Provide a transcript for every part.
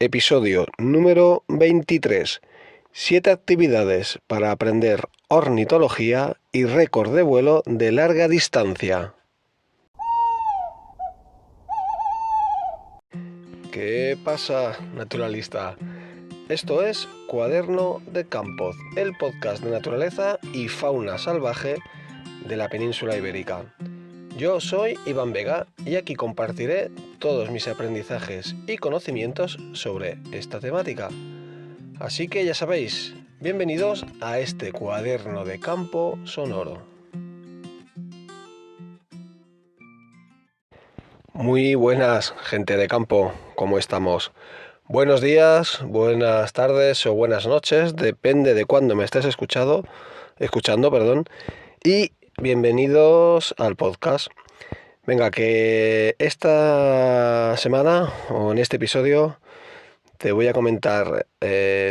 episodio número 23. 7 actividades para aprender ornitología y récord de vuelo de larga distancia. ¿Qué pasa, naturalista? Esto es Cuaderno de Campo, el podcast de naturaleza y fauna salvaje de la península ibérica. Yo soy Iván Vega y aquí compartiré todos mis aprendizajes y conocimientos sobre esta temática. Así que ya sabéis, bienvenidos a este cuaderno de campo sonoro. Muy buenas, gente de campo, ¿cómo estamos? Buenos días, buenas tardes o buenas noches, depende de cuándo me estés escuchando, y bienvenidos al podcast. Venga, que esta semana o en este episodio te voy a comentar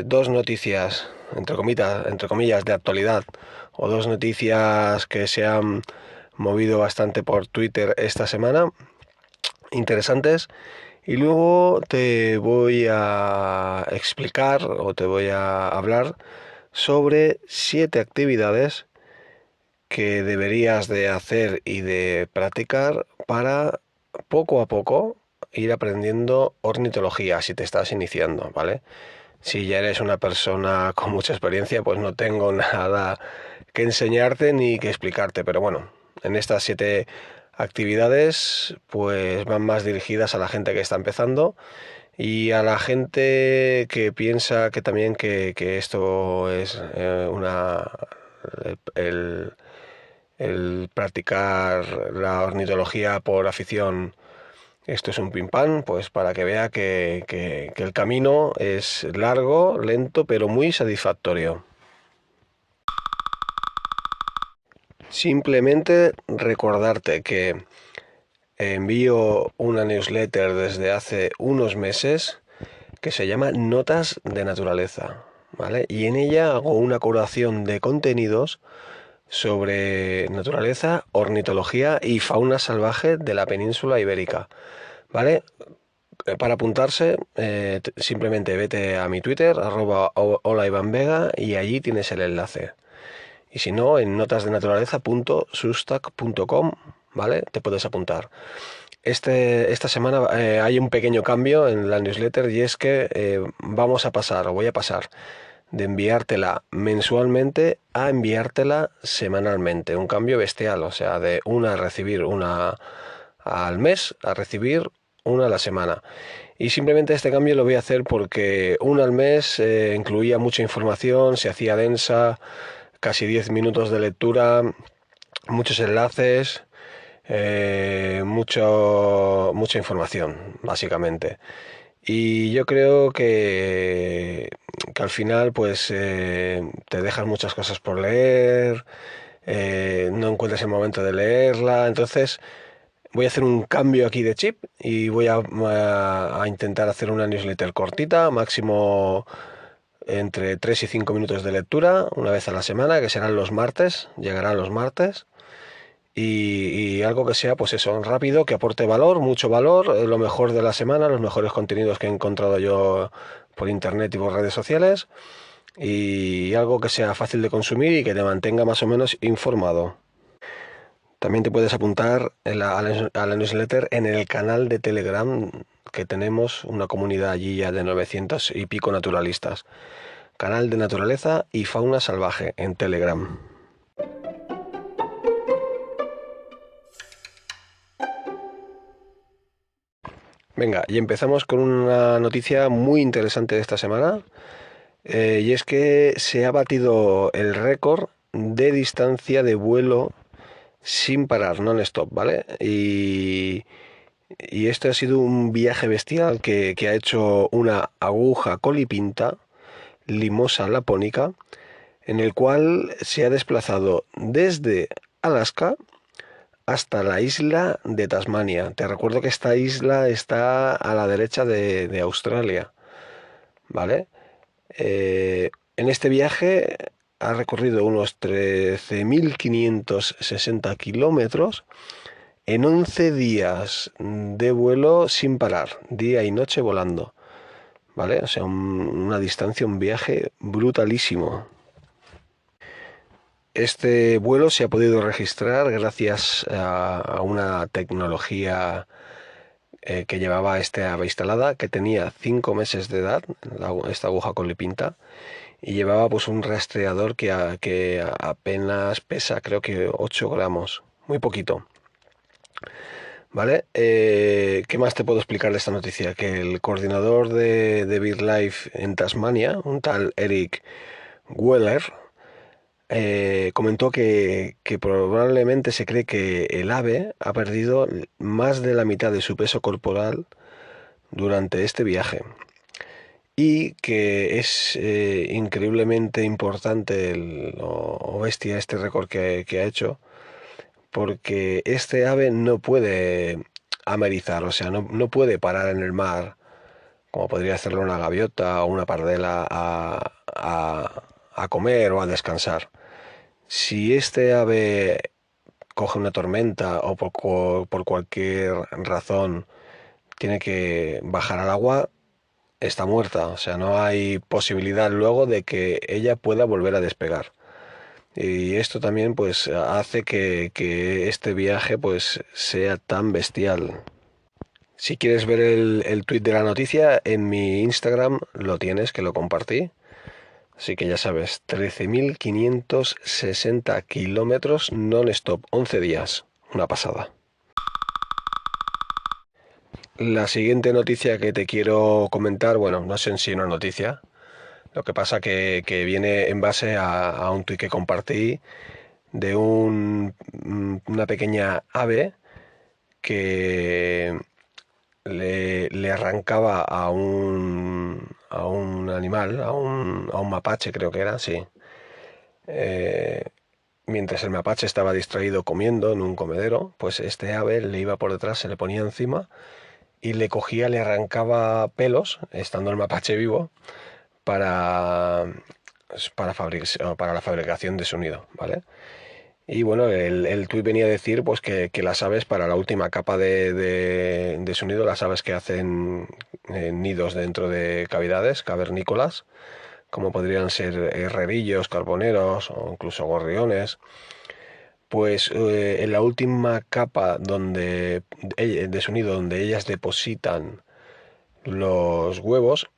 dos noticias, entre comillas, de actualidad, o dos noticias que se han movido bastante por Twitter esta semana, interesantes, y luego te voy a explicar o te voy a hablar sobre 7 actividades que deberías de hacer y de practicar para poco a poco ir aprendiendo ornitología si te estás iniciando, ¿vale? Si ya eres una persona con mucha experiencia, pues no tengo nada que enseñarte ni que explicarte, pero bueno, en estas 7 actividades pues van más dirigidas a la gente que está empezando y a la gente que piensa que también que esto es el practicar la ornitología por afición, esto es un pim pam, pues para que vea que el camino es largo, lento, pero muy satisfactorio. Simplemente recordarte que envío una newsletter desde hace unos meses que se llama Notas de Naturaleza, ¿vale? Y en ella hago una curación de contenidos sobre naturaleza, ornitología y fauna salvaje de la península ibérica, ¿vale? Para apuntarse, simplemente vete a mi Twitter, @holaivánvega, y allí tienes el enlace. Y si no, en notasdenaturaleza.substack.com, ¿vale? Te puedes apuntar. Esta semana hay un pequeño cambio en la newsletter y es que voy a pasar de enviártela mensualmente a enviártela semanalmente. Un cambio bestial, o sea, de recibir una al mes a recibir una a la semana. Y simplemente este cambio lo voy a hacer porque una al mes incluía mucha información, se hacía densa, casi 10 minutos de lectura, muchos enlaces, mucha información, básicamente. Y yo creo que al final pues te dejan muchas cosas por leer, no encuentras el momento de leerla, entonces voy a hacer un cambio aquí de chip y voy a intentar hacer una newsletter cortita, máximo entre 3 y 5 minutos de lectura, una vez a la semana, que serán los martes, llegarán los martes. Y algo que sea, pues eso, rápido, que aporte valor, mucho valor, lo mejor de la semana, los mejores contenidos que he encontrado yo por internet y por redes sociales, y algo que sea fácil de consumir y que te mantenga más o menos informado. También te puedes apuntar a la newsletter en el canal de Telegram, que tenemos una comunidad allí ya de 900 y pico naturalistas. Canal de naturaleza y fauna salvaje en Telegram. Venga, y empezamos con una noticia muy interesante de esta semana, y es que se ha batido el récord de distancia de vuelo sin parar, non-stop, ¿vale? Y este ha sido un viaje bestial que ha hecho una aguja colipinta, limosa lapónica, en el cual se ha desplazado desde Alaska hasta la isla de Tasmania. Te recuerdo que esta isla está a la derecha de Australia, ¿vale? En este viaje ha recorrido unos 13.560 kilómetros en 11 días de vuelo sin parar, día y noche volando. ¿vale? O sea, una distancia, un viaje brutalísimo. Este vuelo se ha podido registrar gracias a una tecnología que llevaba este ave instalada, que tenía 5 meses de edad, esta aguja colipinta, y llevaba pues un rastreador que apenas pesa, creo que 8 gramos, muy poquito. ¿Vale? ¿Qué más te puedo explicar de esta noticia? Que el coordinador de BirdLife en Tasmania, un tal Eric Weller, comentó que probablemente se cree que el ave ha perdido más de la mitad de su peso corporal durante este viaje y que es increíblemente importante o bestia este récord que ha hecho, porque este ave no puede amerizar, o sea, no puede parar en el mar como podría hacerlo una gaviota o una pardela a comer o a descansar. Si este ave coge una tormenta o por cualquier razón tiene que bajar al agua, está muerta. O sea, no hay posibilidad luego de que ella pueda volver a despegar. Y esto también pues hace que este viaje pues sea tan bestial. Si quieres ver el tuit de la noticia, en mi Instagram lo tienes, que lo compartí. Así que ya sabes, 13.560 kilómetros non-stop, 11 días. Una pasada. La siguiente noticia que te quiero comentar, bueno, no sé en sí una noticia. Lo que pasa que viene en base a un tuit que compartí de una pequeña ave que le arrancaba a un animal, a un mapache creo que era, sí. Eh, Mientras el mapache estaba distraído comiendo en un comedero, pues este ave le iba por detrás, se le ponía encima y le cogía, le arrancaba pelos, estando el mapache vivo, para, para la fabricación de su nido, ¿vale? Y bueno, el tuit venía a decir pues que las aves para la última capa de su nido, las aves que hacen nidos dentro de cavidades cavernícolas, como podrían ser herrerillos, carboneros o incluso gorriones, pues en la última capa de su nido donde ellas depositan los huevos,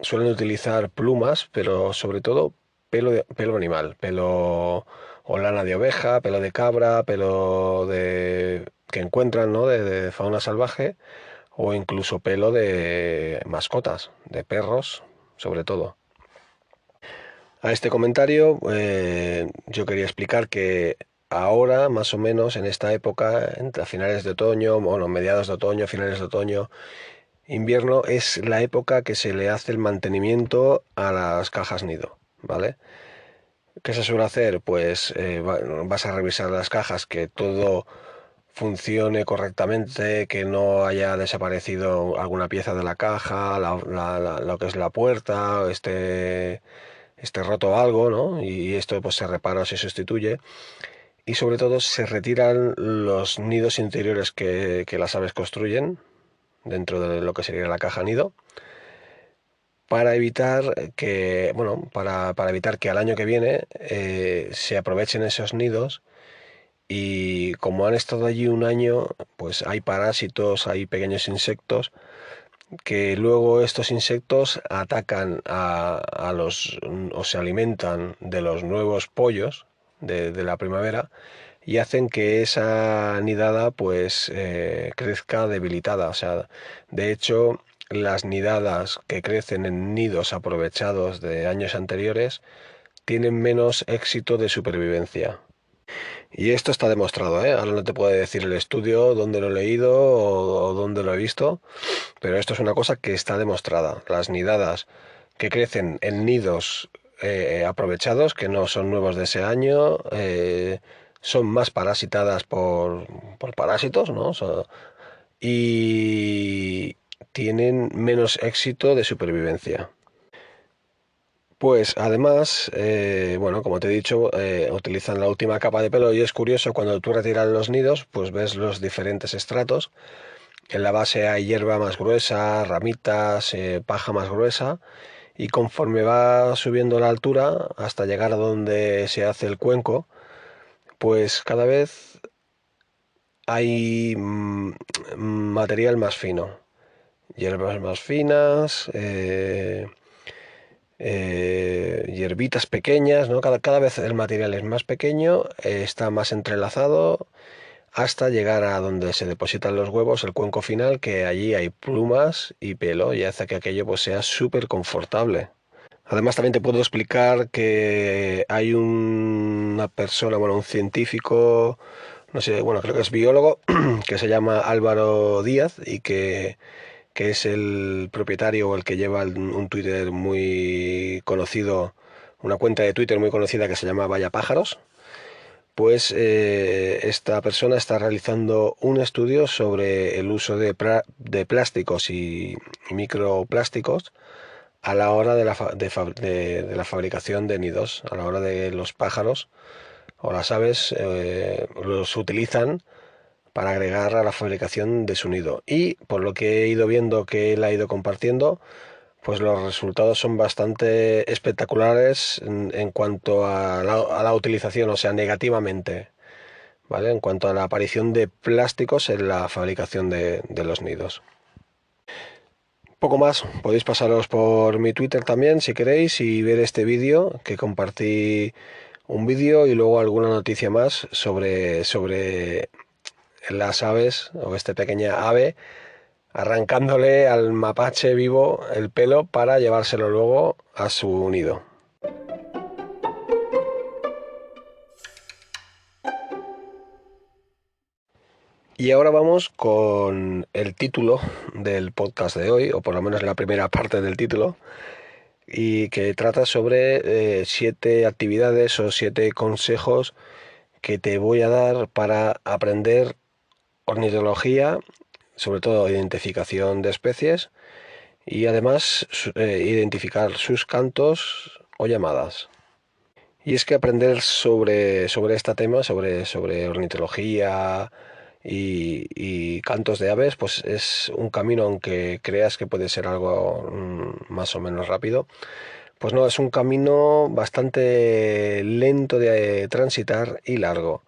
suelen utilizar plumas, pero sobre todo pelo animal, pelo o lana de oveja, pelo de cabra, pelo de que encuentran, ¿no? De fauna salvaje o incluso pelo de mascotas, de perros, sobre todo. A este comentario yo quería explicar que ahora, más o menos en esta época, entre finales de otoño, bueno, mediados de otoño, finales de otoño, invierno, es la época que se le hace el mantenimiento a las cajas nido, ¿vale? ¿Qué se suele hacer? Pues vas a revisar las cajas, que todo funcione correctamente, que no haya desaparecido alguna pieza de la caja, lo que es la puerta, esté roto algo, ¿no? Y esto pues se repara o se sustituye. Y sobre todo se retiran los nidos interiores que las aves construyen dentro de lo que sería la caja nido, para evitar para evitar que al año que viene se aprovechen esos nidos, y como han estado allí un año, pues hay parásitos, hay pequeños insectos que luego estos insectos atacan a los o se alimentan de los nuevos pollos de la primavera y hacen que esa nidada pues crezca debilitada. O sea, de hecho, las nidadas que crecen en nidos aprovechados de años anteriores tienen menos éxito de supervivencia. Y esto está demostrado, ¿eh? Ahora no te puedo decir el estudio, dónde lo he leído o dónde lo he visto, pero esto es una cosa que está demostrada. Las nidadas que crecen en nidos aprovechados, que no son nuevos de ese año, son más parasitadas por parásitos, ¿no? Y tienen menos éxito de supervivencia. Pues además, bueno, como te he dicho, utilizan la última capa de pelo y es curioso, cuando tú retiras los nidos, pues ves los diferentes estratos en la base hay hierba más gruesa, ramitas, paja más gruesa, y conforme va subiendo la altura hasta llegar a donde se hace el cuenco, pues cada vez hay material más fino, hierbas más finas, hierbitas pequeñas, ¿no? Cada vez el material es más pequeño, está más entrelazado hasta llegar a donde se depositan los huevos, el cuenco final, que allí hay plumas y pelo y hace que aquello pues sea súper confortable. Además también te puedo explicar que hay una persona, bueno, un científico, no sé, bueno, creo que es biólogo, que se llama Álvaro Díaz y que es el propietario o el que lleva un Twitter muy conocido, una cuenta de Twitter muy conocida que se llama Vaya Pájaros. Pues esta persona está realizando un estudio sobre el uso de plásticos y microplásticos a la hora de la fabricación de nidos, a la hora de los pájaros o las aves los utilizan para agregar a la fabricación de su nido. Y por lo que he ido viendo que él ha ido compartiendo, pues los resultados son bastante espectaculares en cuanto a la utilización, o sea, negativamente, ¿vale? En cuanto a la aparición de plásticos en la fabricación de los nidos. Poco más, podéis pasaros por mi Twitter también si queréis y ver este vídeo, que compartí un vídeo y luego alguna noticia más sobre las aves o esta pequeña ave arrancándole al mapache vivo el pelo para llevárselo luego a su nido. Y ahora vamos con el título del podcast de hoy, o por lo menos la primera parte del título, y que trata sobre 7 actividades o 7 consejos que te voy a dar para aprender ornitología, sobre todo identificación de especies, y además identificar sus cantos o llamadas. Y es que aprender sobre este tema, sobre ornitología y cantos de aves, pues es un camino, aunque creas que puede ser algo más o menos rápido, pues no, es un camino bastante lento de transitar y largo.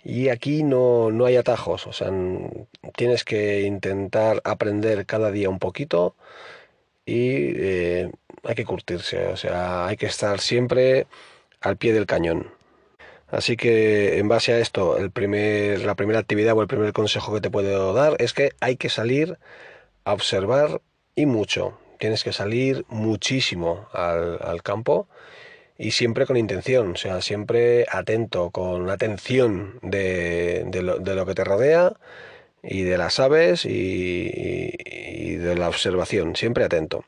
Y aquí no hay atajos, o sea, tienes que intentar aprender cada día un poquito y hay que curtirse, o sea, hay que estar siempre al pie del cañón. Así que en base a esto, la primera actividad o el primer consejo que te puedo dar es que hay que salir a observar y mucho. Tienes que salir muchísimo al campo y siempre con intención, o sea, siempre atento, con atención de lo que te rodea y de las aves y de la observación, siempre atento.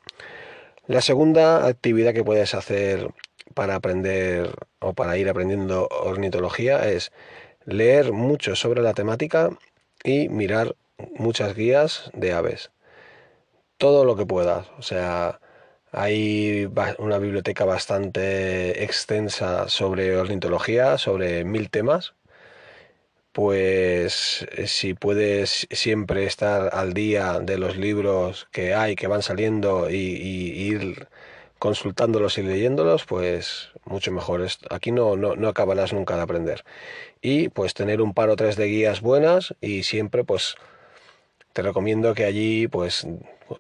La segunda actividad que puedes hacer para aprender o para ir aprendiendo ornitología es leer mucho sobre la temática y mirar muchas guías de aves. Todo lo que puedas. O sea, hay una biblioteca bastante extensa sobre ornitología, sobre 1000 temas. Pues si puedes siempre estar al día de los libros que hay, que van saliendo y ir consultándolos y leyéndolos, pues mucho mejor. Aquí no acabarás nunca de aprender. Y pues tener un par o tres de guías buenas y siempre pues te recomiendo que allí pues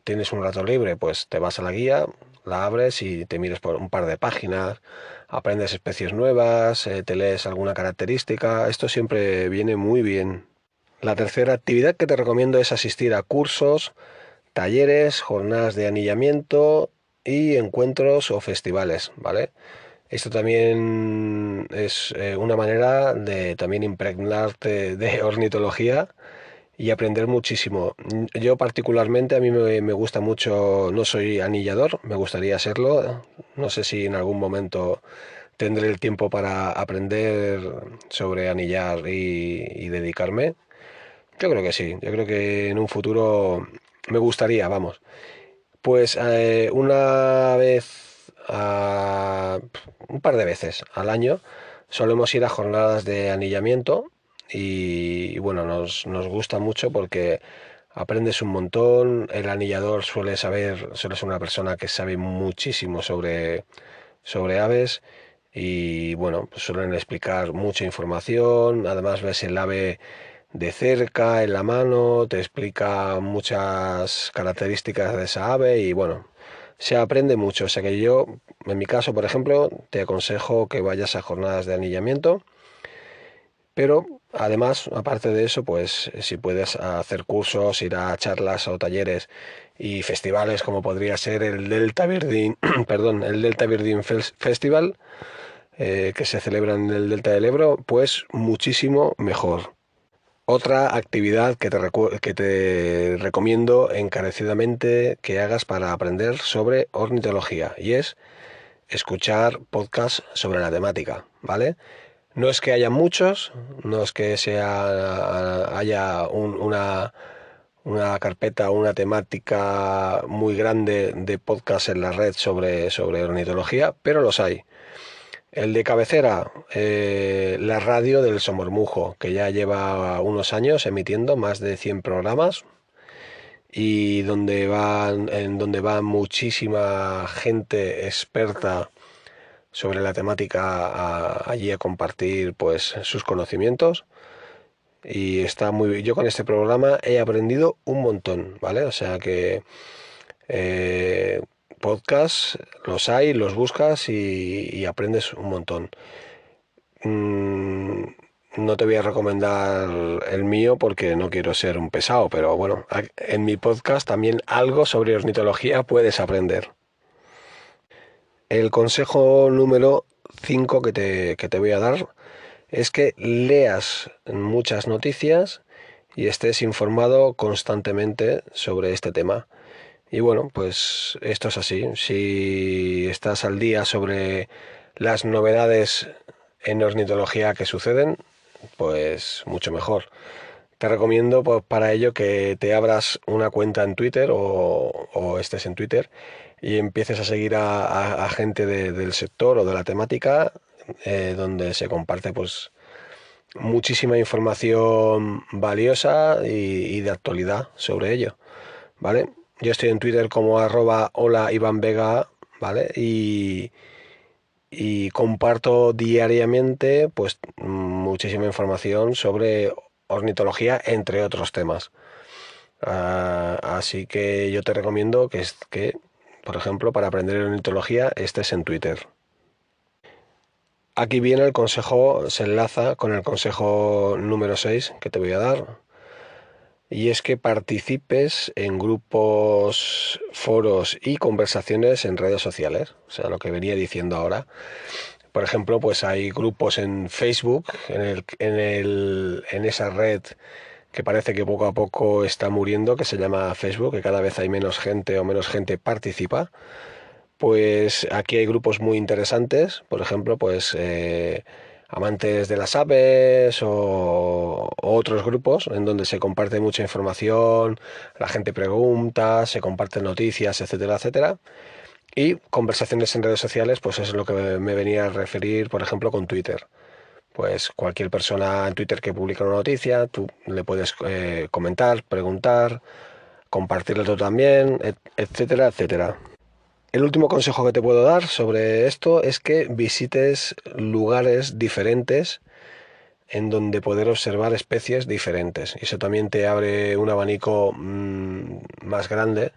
tienes un rato libre, pues te vas a la guía, la abres y te mires por un par de páginas, aprendes especies nuevas, te lees alguna característica, esto siempre viene muy bien. La tercera actividad que te recomiendo es asistir a cursos, talleres, jornadas de anillamiento y encuentros o festivales, ¿vale? Esto también es una manera de también impregnarte de ornitología y aprender muchísimo. Yo particularmente, a mí me gusta mucho, no soy anillador, me gustaría serlo. No sé si en algún momento tendré el tiempo para aprender sobre anillar y dedicarme. Yo creo que sí, yo creo que en un futuro me gustaría, vamos. Pues una vez, un par de veces al año, solemos ir a jornadas de anillamiento y bueno, nos gusta mucho porque aprendes un montón. El anillador suele ser una persona que sabe muchísimo sobre aves y bueno, pues suelen explicar mucha información. Además ves el ave de cerca, en la mano, te explica muchas características de esa ave y bueno, se aprende mucho. O sea que yo, en mi caso, por ejemplo, te aconsejo que vayas a jornadas de anillamiento, pero además, aparte de eso, pues si puedes hacer cursos, ir a charlas o talleres y festivales como podría ser el Delta Birding, perdón, el Delta Birding Festival, que se celebra en el Delta del Ebro, pues muchísimo mejor. Otra actividad que te recomiendo encarecidamente que hagas para aprender sobre ornitología y es escuchar podcasts sobre la temática, ¿vale? No es que haya muchos, no es que haya una carpeta o una temática muy grande de podcasts en la red sobre ornitología, pero los hay. El de cabecera, la radio del Somormujo, que ya lleva unos años emitiendo más de 100 programas y en donde va muchísima gente experta sobre la temática allí a compartir pues sus conocimientos y está yo con este programa he aprendido un montón, ¿vale? O sea que eh, podcasts los hay, los buscas y aprendes un montón. Mm, no te voy a recomendar el mío porque no quiero ser un pesado, pero bueno, en mi podcast también algo sobre ornitología puedes aprender. El consejo número 5 que te voy a dar es que leas muchas noticias y estés informado constantemente sobre este tema. Y bueno, pues esto es así. Si estás al día sobre las novedades en ornitología que suceden, pues mucho mejor. Te recomiendo pues, para ello que te abras una cuenta en Twitter o estés en Twitter y empieces a seguir a gente del sector o de la temática donde se comparte pues muchísima información valiosa y de actualidad sobre ello, ¿vale? Yo estoy en Twitter como @hola Iván Vega, ¿vale? Y comparto diariamente pues muchísima información sobre ornitología, entre otros temas. Así que yo te recomiendo por ejemplo, para aprender ornitología estés en Twitter. Aquí viene el consejo, se enlaza con el consejo número 6 que te voy a dar. Y es que participes en grupos, foros y conversaciones en redes sociales. O sea, lo que venía diciendo ahora. Por ejemplo, pues hay grupos en Facebook, en esa red que parece que poco a poco está muriendo, que se llama Facebook, que cada vez hay menos gente o menos gente participa. Pues aquí hay grupos muy interesantes, por ejemplo, pues amantes de las aves o otros grupos en donde se comparte mucha información, la gente pregunta, se comparten noticias, etcétera, etcétera. Y conversaciones en redes sociales, pues eso es lo que me venía a referir, por ejemplo, con Twitter. Pues cualquier persona en Twitter que publica una noticia, tú le puedes comentar, preguntar, compartirlo tú también, etcétera, etcétera. El último consejo que te puedo dar sobre esto es que visites lugares diferentes en donde poder observar especies diferentes. Y eso también te abre un abanico más grande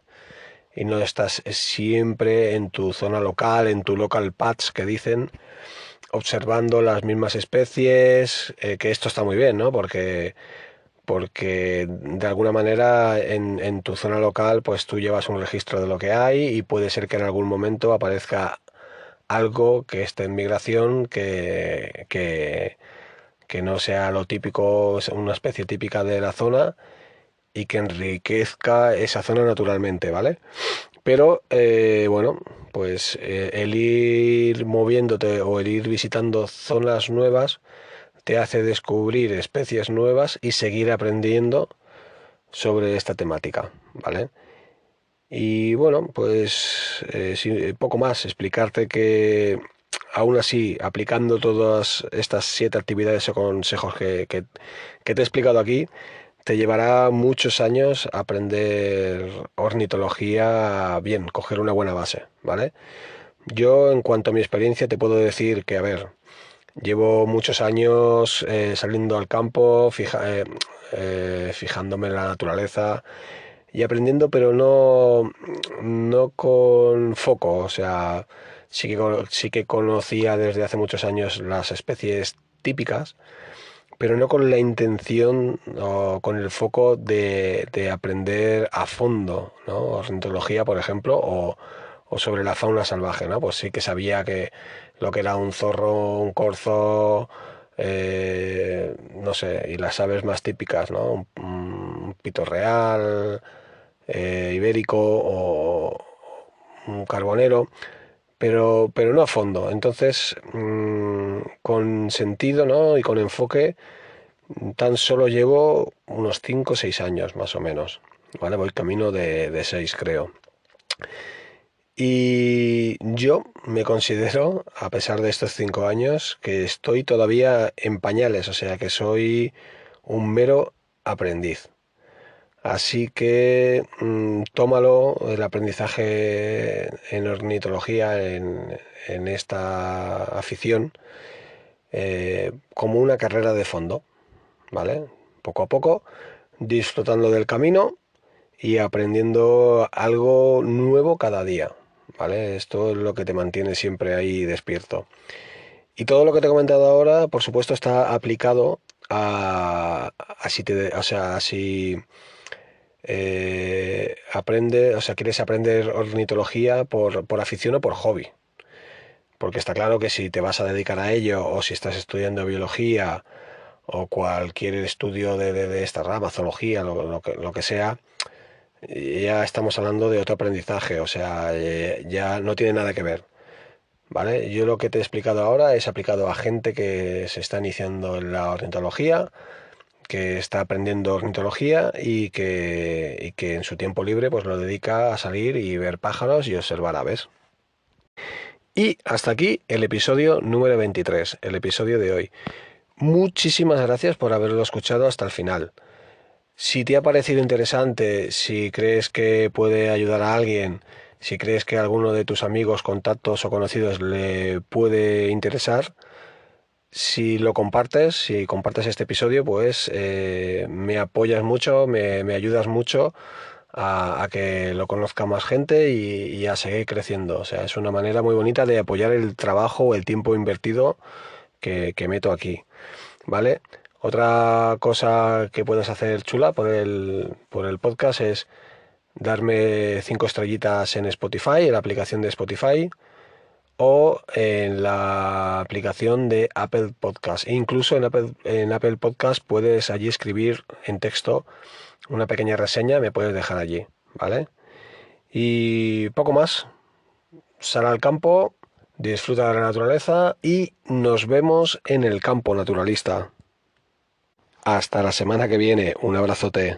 y no estás siempre en tu zona local, en tu local patch que dicen, observando las mismas especies, que esto está muy bien, ¿no? Porque de alguna manera en tu zona local pues tú llevas un registro de lo que hay y puede ser que en algún momento aparezca algo que esté en migración que no sea lo típico, una especie típica de la zona y que enriquezca esa zona naturalmente, ¿vale? Pero bueno, pues el ir moviéndote o el ir visitando zonas nuevas te hace descubrir especies nuevas y seguir aprendiendo sobre esta temática, ¿vale? Y bueno, pues poco más, explicarte que aún así, aplicando todas estas 7 actividades o consejos que te he explicado aquí, te llevará muchos años aprender ornitología bien, coger una buena base, ¿vale? Yo, en cuanto a mi experiencia, te puedo decir que, a ver, llevo muchos años saliendo al campo, fijándome en la naturaleza y aprendiendo, pero no con foco. O sea, sí que conocía desde hace muchos años las especies típicas, pero no con la intención o con el foco de aprender a fondo, ¿no? Ornitología, por ejemplo, o sobre la fauna salvaje, ¿no? Pues sí que sabía que lo que era un zorro, un corzo, no sé, y las aves más típicas, ¿no? Un pito real, ibérico o un carbonero, pero no a fondo. Entonces, con sentido, ¿no? Y con enfoque, tan solo llevo unos 5 o 6 años más o menos, ¿vale? Voy camino de 6, creo. Y yo me considero, a pesar de estos 5 años, que estoy todavía en pañales, o sea que soy un mero aprendiz. Así que tómalo, el aprendizaje en ornitología, en esta afición, como una carrera de fondo, ¿vale? Poco a poco, disfrutando del camino y aprendiendo algo nuevo cada día, ¿vale? Esto es lo que te mantiene siempre ahí despierto. Y todo lo que te he comentado ahora, por supuesto, está aplicado a si o sea, si o sea, quieres aprender ornitología por afición o por hobby. Porque está claro que si te vas a dedicar a ello o si estás estudiando biología o cualquier estudio de esta rama, zoología, lo que sea, ya estamos hablando de otro aprendizaje, o sea, ya no tiene nada que ver, ¿vale? Yo lo que te he explicado ahora es aplicado a gente que se está iniciando en la ornitología, que está aprendiendo ornitología y que en su tiempo libre pues lo dedica a salir y ver pájaros y observar aves. Y hasta aquí el episodio número 23, el episodio de hoy. Muchísimas gracias por haberlo escuchado hasta el final. Si te ha parecido interesante, si crees que puede ayudar a alguien, si crees que a alguno de tus amigos, contactos o conocidos le puede interesar, si lo compartes, si compartes este episodio, pues me apoyas mucho, me ayudas mucho a que lo conozca más gente y a seguir creciendo. O sea, es una manera muy bonita de apoyar el trabajo o el tiempo invertido que meto aquí, ¿vale? Otra cosa que puedes hacer chula por el podcast es darme 5 estrellitas en Spotify, en la aplicación de Spotify, o en la aplicación de Apple Podcast. E incluso en Apple Podcast puedes allí escribir en texto una pequeña reseña, me puedes dejar allí, ¿vale? Y poco más. Sal al campo, disfruta de la naturaleza y nos vemos en el campo naturalista. Hasta la semana que viene. Un abrazote.